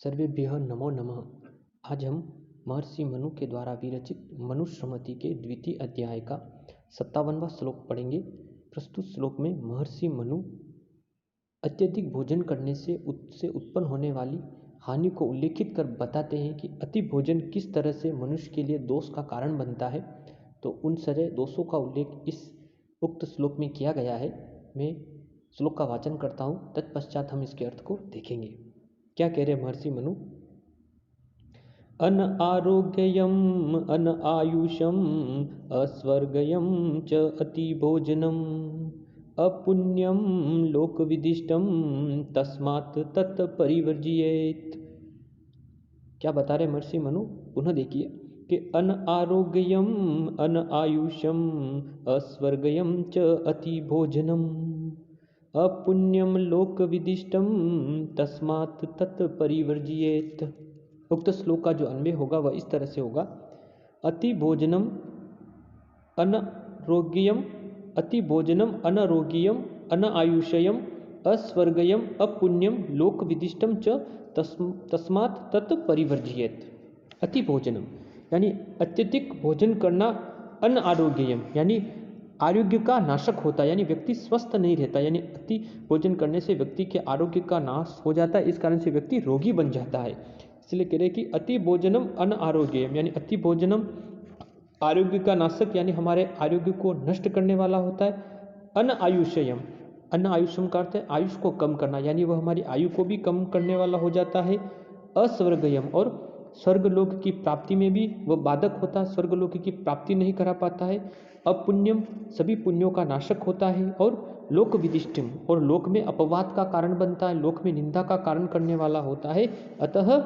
सर्वेभ्यः नमो नमः। आज हम महर्षि मनु के द्वारा विरचित मनुस्मृति के द्वितीय अध्याय का 57वां श्लोक पढ़ेंगे। प्रस्तुत श्लोक में महर्षि मनु अत्यधिक भोजन करने से उससे उत्पन्न होने वाली हानि को उल्लेखित कर बताते हैं कि अति भोजन किस तरह से मनुष्य के लिए दोष का कारण बनता है। तो उन सारे दोषों का उल्लेख इस उक्त श्लोक में किया गया है। मैं श्लोक का वाचन करता हूँ, तत्पश्चात हम इसके अर्थ को देखेंगे। क्या कह रहे महर्षि मनु? अन आरोग्यम अन आयुषम अस्वर्गयम च अति भोजनम अपुण्यम लोक विदिष्टम तस्मात् तत् परिवर्जियेत। क्या बता रहे महर्षि मनु? पुनः देखिए कि अन आरोग्यम अन आयुषम अस्वर्गयम च अति भोजनम अपुण्यम लोक विदिष्टम तस्मात् तत् परिवर्जियेत। उक्त श्लोक का जो अन्वय होगा वह इस तरह से होगा। अति भोजनम अनारोग्यम अति भोजनम अनारोग्यम अनायुषयम अस्वर्गयम अपुण्यम लोक विदिष्टम च तस्मात् तत् परिवर्जियेत। अति भोजनम यानी अत्यधिक भोजन करना, अनारोग्यम यानी आरोग्य का नाशक होता है, यानी व्यक्ति स्वस्थ नहीं रहता, यानी अति भोजन करने से व्यक्ति के आरोग्य का नाश हो जाता है। इस कारण से व्यक्ति रोगी बन जाता है। इसलिए कह रहे कि अति भोजनम अनारोग्यम यानी अति भोजनम आरोग्य का नाशक यानी हमारे आरोग्य को नष्ट करने वाला होता है। अनायुषयम अनायुषम का अर्थ है आयुष को कम करना, यानी वह हमारी आयु को भी कम करने वाला हो जाता है। अस्वर्गयम और स्वर्गलोक की प्राप्ति में भी वह बाधक होता है, स्वर्गलोक की प्राप्ति नहीं करा पाता है। अपुण्यम सभी पुण्यों का नाशक होता है। और लोक विदिष्टम और लोक में अपवाद का कारण बनता है, लोक में निंदा का कारण करने वाला होता है। अतः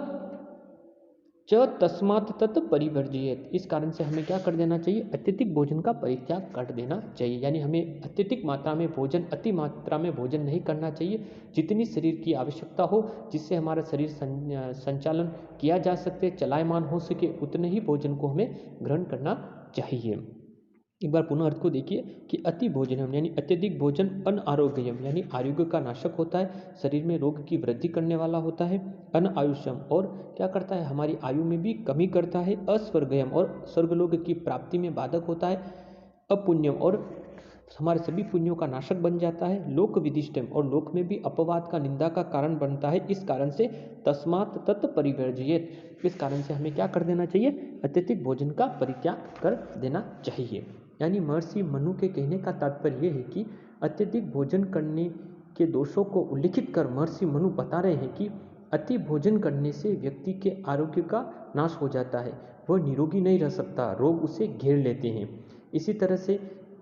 च तस्मात् तत् परिवर्जियेत, इस कारण से हमें क्या कर देना चाहिए? अत्यधिक भोजन का परित्याग कर देना चाहिए। यानी हमें अत्यधिक मात्रा में भोजन, अति मात्रा में भोजन नहीं करना चाहिए। जितनी शरीर की आवश्यकता हो, जिससे हमारा शरीर संचालन किया जा सके, चलायमान हो सके, उतने ही भोजन को हमें ग्रहण करना चाहिए। एक बार पुनः अर्थ को देखिए कि अति भोजनम यानी अत्यधिक भोजन अनारोग्यम यानी आरोग्य का नाशक होता है, शरीर में रोग की वृद्धि करने वाला होता है। अनायुषम और क्या करता है? हमारी आयु में भी कमी करता है। अस्वर्गयम और स्वर्गलोक की प्राप्ति में बाधक होता है। अपुण्यम और हमारे सभी पुण्यों का नाशक बन जाता है। लोक विदिष्टम और लोक में भी अपवाद का, निंदा का कारण बनता है। इस कारण से तस्मात् तत् परिवर्जियेत, इस कारण से हमें क्या कर देना चाहिए? अत्यधिक भोजन का परित्याग कर देना चाहिए। यानी महर्षि मनु के कहने का तात्पर्य यह है कि अत्यधिक भोजन करने के दोषों को उल्लिखित कर महर्षि मनु बता रहे हैं कि अति भोजन करने से व्यक्ति के आरोग्य का नाश हो जाता है, वह निरोगी नहीं रह सकता, रोग उसे घेर लेते हैं। इसी तरह से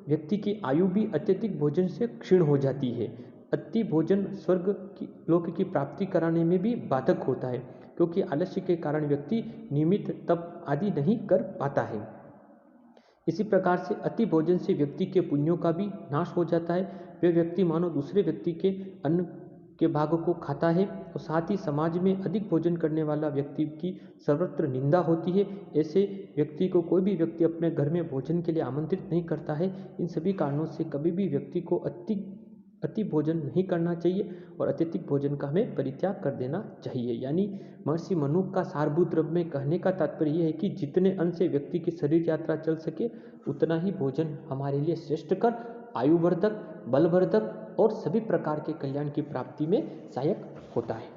व्यक्ति की आयु भी अत्यधिक भोजन से क्षीण हो जाती है। अति भोजन स्वर्ग की लोक की प्राप्ति कराने में भी बाधक होता है, क्योंकि आलस्य के कारण व्यक्ति नियमित तप आदि नहीं कर पाता है। इसी प्रकार से अति भोजन से व्यक्ति के पुण्यों का भी नाश हो जाता है। वह व्यक्ति मानो दूसरे व्यक्ति के अन्न के भाग को खाता है, और साथ ही समाज में अधिक भोजन करने वाला व्यक्ति की सर्वत्र निंदा होती है। ऐसे व्यक्ति को कोई भी व्यक्ति अपने घर में भोजन के लिए आमंत्रित नहीं करता है। इन सभी कारणों से कभी भी व्यक्ति को अति भोजन नहीं करना चाहिए और अत्यधिक भोजन का हमें परित्याग कर देना चाहिए। यानी महर्षि मनु का सारभूत द्रव्य में कहने का तात्पर्य यह है कि जितने अन्न से व्यक्ति की शरीर यात्रा चल सके, उतना ही भोजन हमारे लिए श्रेष्ठ कर, आयुवर्धक, बलवर्धक और सभी प्रकार के कल्याण की प्राप्ति में सहायक होता है।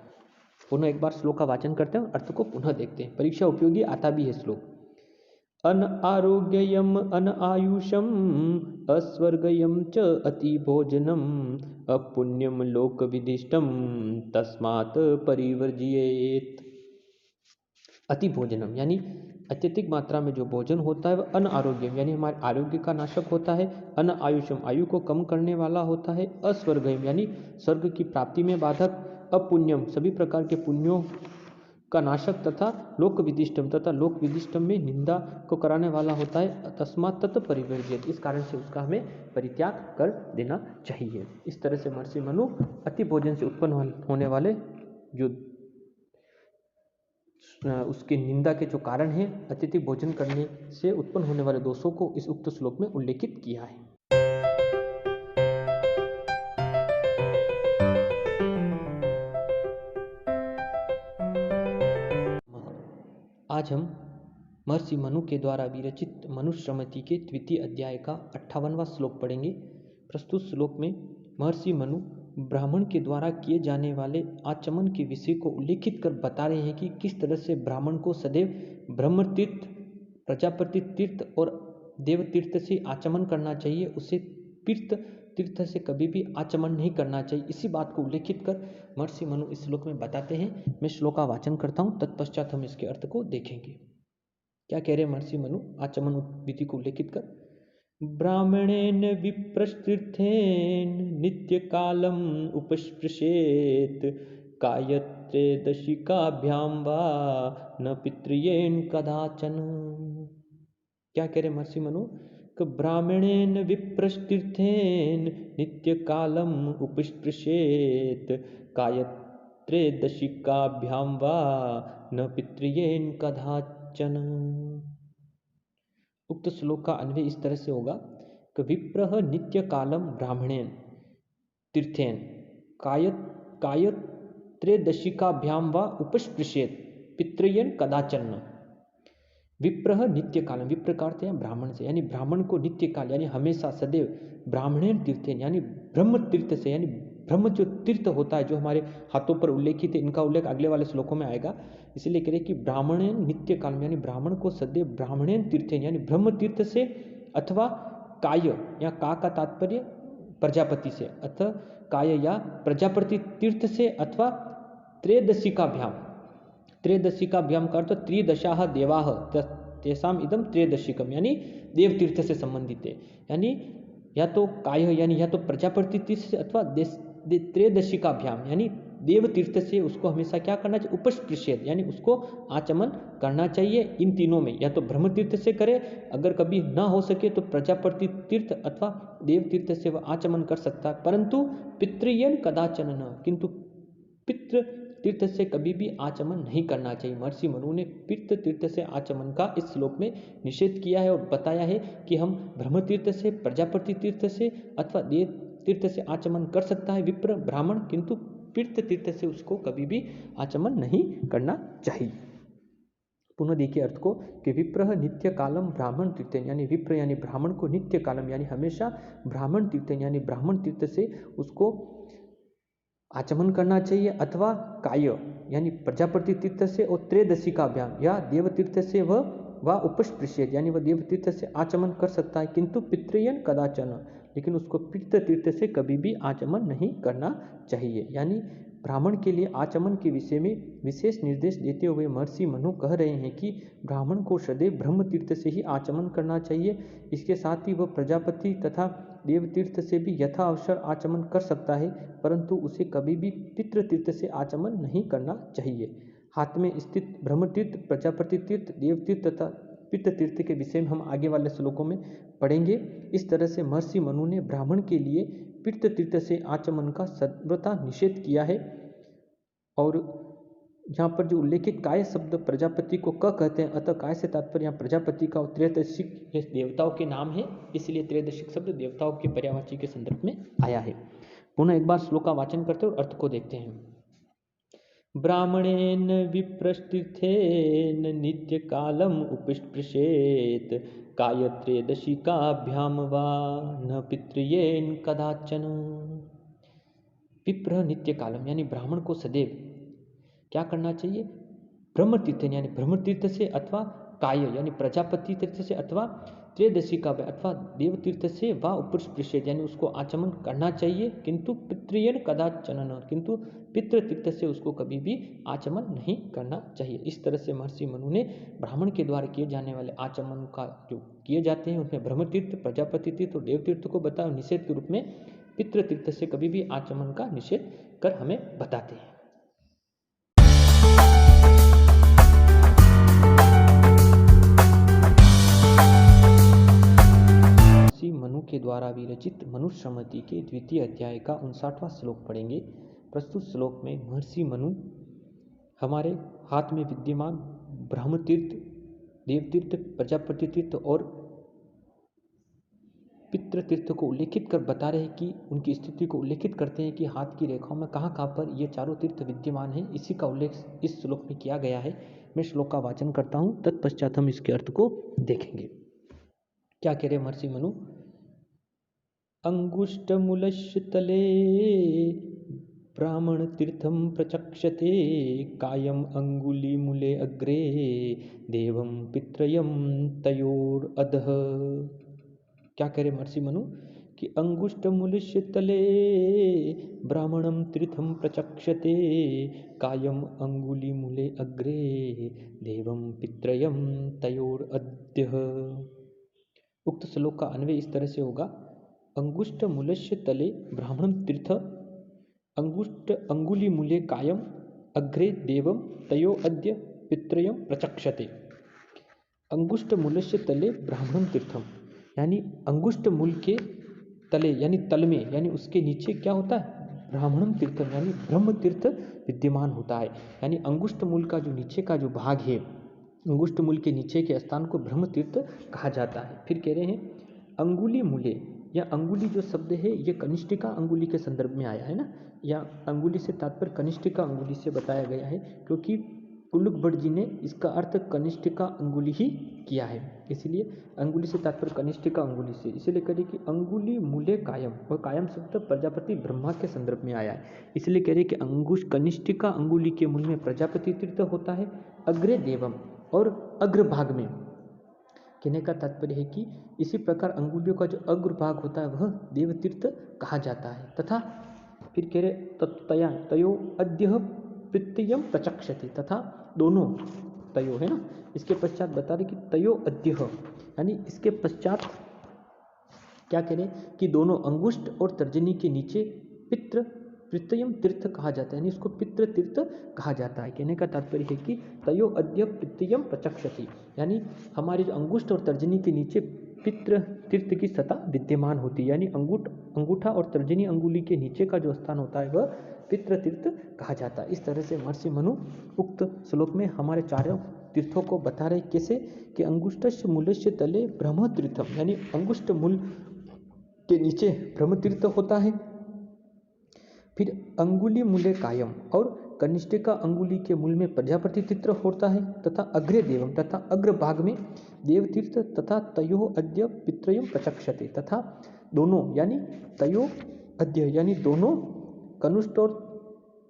पुनः एक बार श्लोक का वाचन करते हैं, अर्थ को पुनः देखते हैं, परीक्षा उपयोगी आता भी है श्लोक। अन आरोग्यम अन आयुषम अस्वर्गयम च अति भोजनम अपुण्यम लोक विदिष्टम तस्मात् परिवर्जियेत। अति भोजनम यानी अत्यधिक मात्रा में जो भोजन होता है वह अनारोग्यम यानी हमारे आरोग्य का नाशक होता है। अनायुषम आयु को कम करने वाला होता है। अस्वर्गयम यानी स्वर्ग की प्राप्ति में बाधक। अपुण्यम सभी प्रकार के पुण्यों का नाशक तथा लोक विदिष्टम तथा लोक विदिष्टम में निंदा को कराने वाला होता है। तस्मात् तत् परिवर्जियेत, इस कारण से उसका हमें परित्याग कर देना चाहिए। इस तरह से महर्षि मनु अति भोजन से उत्पन्न होने वाले जो उसकी निंदा के जो कारण हैं, अत्यधिक भोजन करने से उत्पन्न होने वाले दोषों को इस उक्त श्लोक में उल्लेखित किया है। आज हम महर्षि मनु के द्वारा विरचित मनुस्मृति के द्वितीय अध्याय का 58वां श्लोक पढ़ेंगे। प्रस्तुत श्लोक में महर्षि मनु ब्राह्मण के द्वारा किए जाने वाले आचमन के विषय को उल्लेखित कर बता रहे हैं कि किस तरह से ब्राह्मण को सदैव ब्रह्म तीर्थ, प्रजापति तीर्थ और देव तीर्थ से आचमन करना चाहिए, उसे तीर्थ तीर्थ से कभी भी आचमन नहीं करना चाहिए। इसी बात को उल्लेखित कर महर्षि मनु इस श्लोक में बताते हैं। मैं श्लोक का वाचन करता हूँ, तत्पश्चात हम इसके अर्थ को देखेंगे। क्या कह रहे हैं महर्षि मनु आचमन विधि को उल्लेखित कर? ब्राह्मणेन विप्रस्तीर्थेन नित्य कालम उपस्पृशेत कायत्रेदशिकाभ्याम वा न पितृयेन कदाचन। क्या कह रहे महर्षि मनु? ब्राह्मणेन विप्रस्तीर्थेन नित्य कालम उपस्पृशेत कायत्रेदशिकाभ्याम वा न पितृयेन कदाचन। उक्त श्लोक का अन्वय इस तरह से होगा कि विप्रह नित्य कालम ब्राह्मणेन तीर्थेन कायत्रेदशिकाभ्याम वा उपस्पृशेत पितृयेन कदाचन। विप्रह नित्य कालम, विप्र का अर्थ है ब्राह्मण से, यानी ब्राह्मण को नित्य काल यानी हमेशा सदैव ब्राह्मणेन तीर्थेन यानी ब्रह्म तीर्थ से, यानी ब्रह्म जो तीर्थ होता है जो हमारे हाथों पर उल्लेखित है, इनका उल्लेख अगले वाले श्लोकों में आएगा। इसलिए कह रहे कि ब्राह्मणेन नित्य काल यानी ब्राह्मण को सदैव ब्राह्मणेन तीर्थेन यानी ब्रह्म तीर्थ से अथवा काय या का तात्पर्य प्रजापति से, अथवा काय या प्रजापति तीर्थ से अथवा त्रयोदशिकाभ्याम, त्रयोदशिकाभ्याम का अर्थ त्रिदशाः देवाः तेषाम इदम त्रयोदशिकम यानी देव तीर्थ से संबंधित है, यानी या तो काय यानी या तो प्रजापति तीर्थ से अथवा त्रयोदशिकाभ्याम यानी देव तीर्थ से उसको हमेशा क्या करना चाहिए? उपस्पृशेत यानी उसको आचमन करना चाहिए। इन तीनों में या तो ब्रह्म तीर्थ से करे, अगर कभी ना हो सके तो प्रजापति तीर्थ अथवा देव तीर्थ से वह आचमन कर सकता है, परंतु पितृयेन कदाचन न, किंतु पितृ तीर्थ से कभी भी आचमन नहीं करना चाहिए। महर्षि मनु ने पितृ तीर्थ से आचमन का इस श्लोक में निषेध किया है और बताया है कि हम ब्रह्म तीर्थ से, प्रजापति तीर्थ से अथवा देव तीर्थ से आचमन कर सकता है विप्र ब्राह्मण, किंतु पितृ तीर्थ से उसको कभी भी आचमन नहीं करना चाहिए। पुनः देखिए अर्थ को कि विप्रह नित्य कालम ब्राह्मण तीर्थ यानी विप्र यानी ब्राह्मण को नित्य कालम यानी हमेशा ब्राह्मण तीर्थ यानी ब्राह्मण तीर्थ से उसको आचमन करना चाहिए, अथवा काय यानी प्रजापति तीर्थ से और त्रयोदशिकाभ्याम या देव तीर्थ से वह उपस्पृशेत यानी वह देव तीर्थ से आचमन कर सकता है, किंतु पितृयेन कदाचन लेकिन उसको पितृ तीर्थ से कभी भी आचमन नहीं करना चाहिए। यानी ब्राह्मण के लिए आचमन के विषय में विशेष निर्देश देते हुए महर्षि मनु कह रहे हैं कि ब्राह्मण को सदैव ब्रह्म तीर्थ से ही आचमन करना चाहिए। इसके साथ ही वह प्रजापति तथा देव तीर्थ से भी यथा अवसर आचमन कर सकता है, परंतु उसे कभी भी पितृ तीर्थ से आचमन नहीं करना चाहिए। हाथ में स्थित ब्रह्म तीर्थ, प्रजापति तीर्थ, देव तीर्थ तथा पितृ तीर्थ के विषय में हम आगे वाले श्लोकों में पढ़ेंगे। इस तरह से महर्षि मनु ने ब्राह्मण के लिए पितृ तीर्थ से आचमन का सर्वथा निषेध किया है। और यहाँ पर जो उल्लेखित काय शब्द प्रजापति को क कहते हैं, अतः काय से तात्पर्य यहाँ प्रजापति का, और त्रयोदशिक देवताओं के नाम है, इसलिए त्रयोदशिक शब्द देवताओं के पर्यायवाची के संदर्भ में आया है। पुनः एक बार श्लोक का वाचन करते हैं और अर्थ को देखते हैं। ब्राह्मणेन विप्रस्तीर्थेन नित्य कालम उपस्पृशेत कायत्रेदशिकाभ्याम वा न पितृयेन कदाचन। विप्र नित्य कालम यानी ब्राह्मण को सदैव क्या करना चाहिए? ब्रह्म तीर्थ यानी ब्रह्म तीर्थ से अथवा काय यानी प्रजापति तीर्थ से अथवा त्रयोदशिका अथवा देव तीर्थ से वा उपस्पृशेत यानी उसको आचमन करना चाहिए, किंतु पितृयेन कदाचन किंतु पितृ तीर्थ से उसको कभी भी आचमन नहीं करना चाहिए। इस तरह से महर्षि मनु ने ब्राह्मण के द्वारा किए जाने वाले आचमन का जो किए जाते हैं उसमें ब्रह्म तीर्थ, प्रजापति तीर्थ और देव तीर्थ को बताया, निषेध के रूप में पितृ तीर्थ से कभी भी आचमन का निषेध कर हमें बताते हैं। मनु के द्वारा विरचित मनुस्मृति के द्वितीय अध्याय का 59वां श्लोक पढ़ेंगे। प्रस्तुत श्लोक में महर्षि मनु हमारे हाथ में विद्यमान ब्रह्म तीर्थ, देव तीर्थ, प्रजापति तीर्थ और पितृ तीर्थ को उल्लेखित कर बता रहे हैं कि उनकी स्थिति को उल्लेखित करते हैं कि हाथ की रेखाओं में कहाँ कहाँ पर ये चारों तीर्थ विद्यमान हैं। इसी का उल्लेख इस श्लोक में किया गया है। मैं श्लोक का वाचन करता हूँ, तत्पश्चात हम इसके अर्थ को देखेंगे। क्या कह रहे महर्षि मनु? अंगुष्ठमूलस्य तले ब्राह्मण तीर्थम प्रचक्षते कायम अंगुलीमूले अग्रे देवम पित्रयम तयोरअधः। क्या कह रहे महर्षि मनु कि अंगुष्ठमूलस्य तले ब्राह्मणम तीर्थम प्रचक्षते कायम अंगुलीमूले अग्रे देवम पित्रयम तयोरअद्यः। उक्त श्लोक का अन्वय इस तरह से होगा, अंगुष्ठ मूलस्य तले ब्राह्मणम तीर्थ अंगुष्ठ अंगुली मूल्य कायम अग्रे देवम तयो अद्य पित्रयम प्रचक्षते। अंगुष्ठ मूलस्य तले ब्राह्मणम तीर्थम, यानी अंगुष्ठ मूल के तले यानी तल में यानी उसके नीचे क्या होता है? ब्राह्मणम तीर्थम यानी ब्रह्म तीर्थ विद्यमान होता है। यानी अंगुष्ठ मूल का जो नीचे का जो भाग है, अंगुष्ठ मूल के नीचे के स्थान को ब्रह्म तीर्थ कहा जाता है। फिर कह रहे हैं अंगुली मूले, या अंगुली जो शब्द है ये कनिष्ठिका अंगुली के संदर्भ में आया है ना, या अंगुली से तात्पर्य कनिष्ठिका अंगुली से बताया गया है, क्योंकि कुल्लुक भट्ट जी ने इसका अर्थ कनिष्ठिका अंगुली ही किया है, इसलिए अंगुली से तात्पर्य कनिष्ठिका अंगुली से। इसलिए कह रहे कि अंगुली मूले कायम, और कायम शब्द प्रजापति ब्रह्मा के संदर्भ में आया है, इसलिए कह रहे कि अंगुश कनिष्ठिका अंगुली के मूल में प्रजापति तीर्थ होता है, अग्रे देवम और अग्रभाग में। कहने का तात्पर्य है कि इसी प्रकार अंगुलियों का जो अग्रभाग होता है वह देव तीर्थ कहा जाता है। तथा फिर कह रहे तत्तया तयो अद्य प्रत्ययम प्रचक्षति, तथा दोनों तयो है ना, इसके पश्चात बता रहे कि तयो अद्य, यानी इसके पश्चात क्या कह रहे कि दोनों अंगुष्ठ और तर्जनी के नीचे पितृ प्रत्ययम तीर्थ कहा जाता है, यानी इसको पितृ तीर्थ कहा जाता है। कहने का तात्पर्य है कि तयो अद्य प्रत्ययम प्रचक्षति, यानी हमारे जो अंगुष्ठ और तर्जनी के नीचे पितृ तीर्थ की सत्ता विद्यमान होती है, यानी अंगूठा और तर्जनी अंगुली के नीचे का जो स्थान होता है वह पितृ तीर्थ कहा जाता है। इस तरह से महर्षि मनु उक्त श्लोक में हमारे चारों तीर्थों को बता रहे कैसे कि अंगुष्ठस्य मूलस्य तले ब्रह्म तीर्थम, यानी अंगुष्ठ मूल के नीचे ब्रह्म तीर्थ होता है। फिर अंगुली मूले कायम, और कनिष्ठिका अंगुली के मूल में प्रजापति तीर्थ होता है, तथा अग्रे देवम, तथा अग्रभाग में देव तीर्थ, तथा तयो अद्य पित्रयम प्रचक्षते, तथा दोनों यानी तयो अद्य यानी दोनों कनिष्ठ और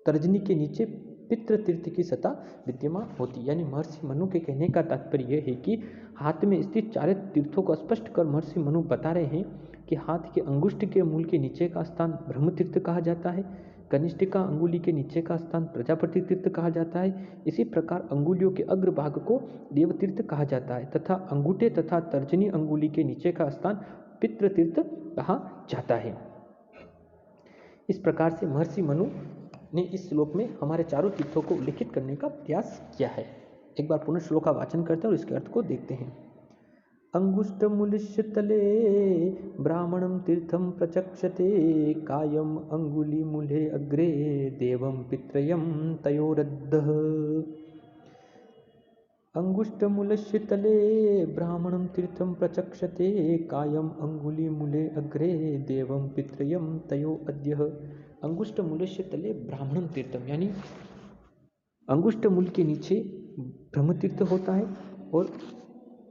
तर्जनी के नीचे पितृ तीर्थ की सत्ता विद्यमान होती। यानी महर्षि मनु के कहने का तात्पर्य यह है कि हाथ में स्थित चार तीर्थों को स्पष्ट कर महर्षि मनु बता रहे हैं कि हाथ के अंगुष्ठ के मूल के नीचे का स्थान ब्रह्म तीर्थ कहा जाता है, कनिष्ठिका अंगुली के नीचे का स्थान प्रजापति तीर्थ कहा जाता है, इसी प्रकार अंगुलियों के अग्रभाग को देव तीर्थ कहा जाता है, तथा अंगूठे तथा तर्जनी अंगुली के नीचे का स्थान पितृ तीर्थ कहा जाता है। इस प्रकार से महर्षि मनु ने इस श्लोक में हमारे चारों तीर्थों को उल्लेखित करने का प्रयास किया है। एक बार पुनः श्लोक का वाचन करते हैं और इसके अर्थ को देखते हैं। अंगुष्ठमूलस्य तले ब्राह्मणं तीर्थं प्रचक्षते कायम अंगुलीमूले अग्रे देवं पित्रयं तयोरद्धः। अंगुष्ठमूलस्य तले ब्राह्मणं तीर्थं प्रचक्षते कायम अंगुलीमूले अग्रे देवं पित्रयं तयोरद्यः। अंगुष्ठ मूलस्य तले ब्राह्मणं तीर्थम, यानी अंगुष्ठ मूल के नीचे ब्रह्म तीर्थ होता है, और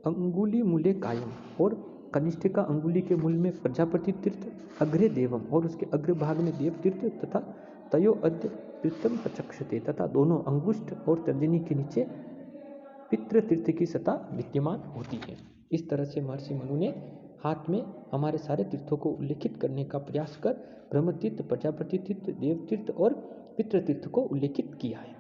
अंगुली मूले कायम, और कनिष्ठिका अंगुली के मूल में प्रजापति तीर्थ, अग्रे देवम, और उसके अग्रभाग में देव तीर्थ, तथा तयो अद्य तीर्थम प्रचक्षते, तथा दोनों अंगुष्ठ और तर्जनी के नीचे पितृ तीर्थ की सत्ता विद्यमान होती है। इस तरह से महर्षि मनु ने हाथ में हमारे सारे तीर्थों को उल्लेखित करने का प्रयास कर ब्रह्म तीर्थ, प्रजापति तीर्थ, देव तीर्थ और पितृ तीर्थ को उल्लेखित किया है।